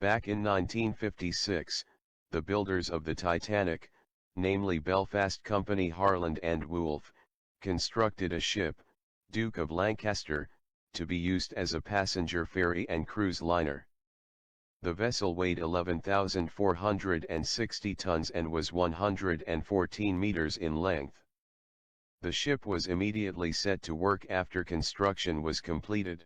Back in 1956, the builders of the Titanic, namely Belfast company Harland and Wolff, constructed a ship, Duke of Lancaster, to be used as a passenger ferry and cruise liner. The vessel weighed 11,460 tons and was 114 meters in length. The ship was immediately set to work after construction was completed.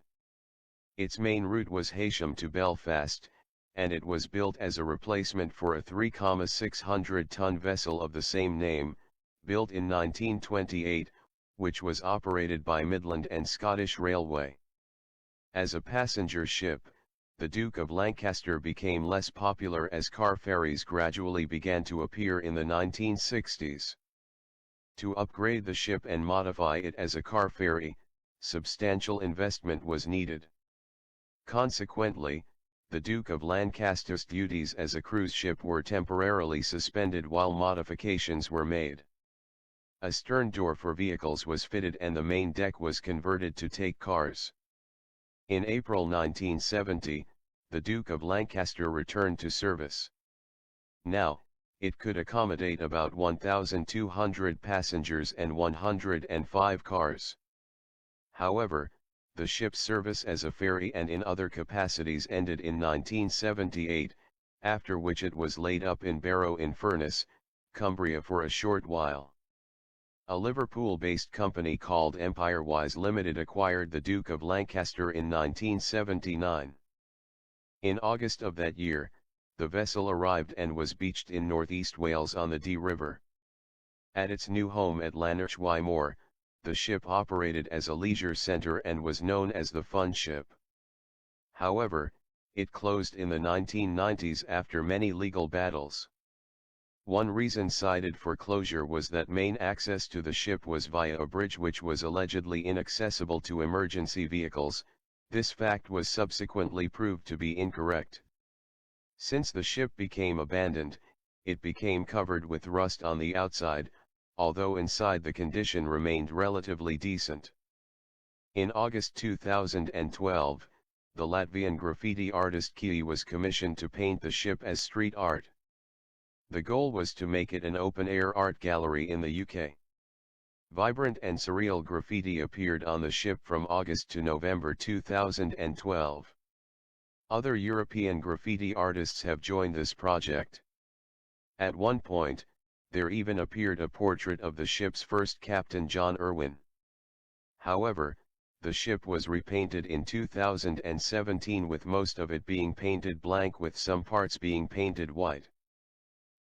Its main route was Heysham to Belfast, and it was built as a replacement for a 3,600-ton vessel of the same name, built in 1928, which was operated by Midland and Scottish Railway. As a passenger ship, the Duke of Lancaster became less popular as car ferries gradually began to appear in the 1960s. To upgrade the ship and modify it as a car ferry, substantial investment was needed. Consequently, the Duke of Lancaster's duties as a cruise ship were temporarily suspended while modifications were made. A stern door for vehicles was fitted and the main deck was converted to take cars. In April 1970, the Duke of Lancaster returned to service. Now, it could accommodate about 1,200 passengers and 105 cars. However, the ship's service as a ferry and in other capacities ended in 1978, after which it was laid up in Barrow-in-Furness, Cumbria for a short while. A Liverpool-based company called Empirewise Limited acquired the Duke of Lancaster in 1979. In August of that year, the vessel arrived and was beached in northeast Wales on the Dee River. At its new home at Lanarch y Moor, the ship operated as a leisure centre and was known as the Fun Ship. However, it closed in the 1990s after many legal battles. One reason cited for closure was that main access to the ship was via a bridge which was allegedly inaccessible to emergency vehicles. This fact was subsequently proved to be incorrect. Since the ship became abandoned, it became covered with rust on the outside, although inside the condition remained relatively decent. In August 2012, the Latvian graffiti artist Key was commissioned to paint the ship as street art. The goal was to make it an open-air art gallery in the UK. Vibrant and surreal graffiti appeared on the ship from August to November 2012. Other European graffiti artists have joined this project. At one point, there even appeared a portrait of the ship's first captain John Irwin. However, the ship was repainted in 2017 with most of it being painted blank with some parts being painted white.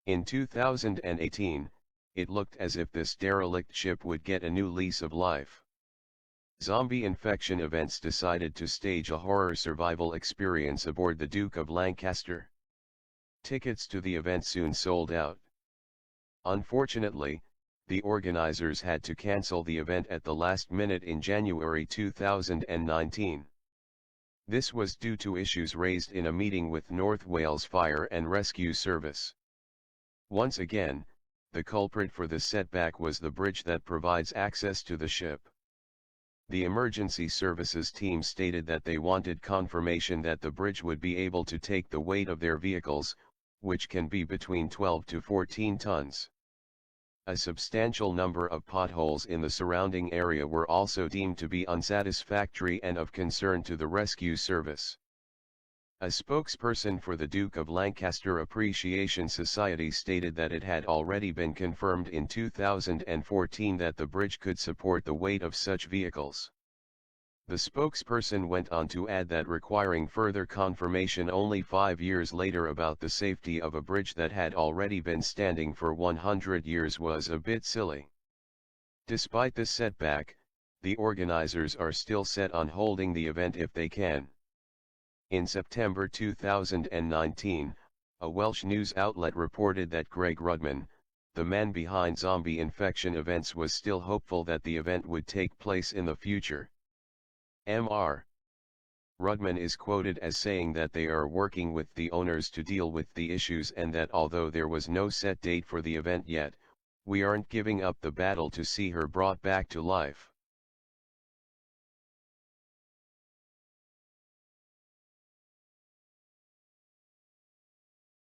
In 2018, it looked as if this derelict ship would get a new lease of life. Zombie Infection Events decided to stage a horror survival experience aboard the Duke of Lancaster. Tickets to the event soon sold out. Unfortunately, the organizers had to cancel the event at the last minute in January 2019. This was due to issues raised in a meeting with North Wales Fire and Rescue Service. Once again, the culprit for the setback was the bridge that provides access to the ship. The emergency services team stated that they wanted confirmation that the bridge would be able to take the weight of their vehicles, which can be between 12 to 14 tons. A substantial number of potholes in the surrounding area were also deemed to be unsatisfactory and of concern to the rescue service. A spokesperson for the Duke of Lancaster Appreciation Society stated that it had already been confirmed in 2014 that the bridge could support the weight of such vehicles. The spokesperson went on to add that requiring further confirmation only 5 years later about the safety of a bridge that had already been standing for 100 years was a bit silly. Despite this setback, the organizers are still set on holding the event if they can. In September 2019, a Welsh news outlet reported that Greg Rudman, the man behind Zombie Infection Events, was still hopeful that the event would take place in the future. Mr. Rudman is quoted as saying that they are working with the owners to deal with the issues and that although there was no set date for the event yet, we aren't giving up the battle to see her brought back to life.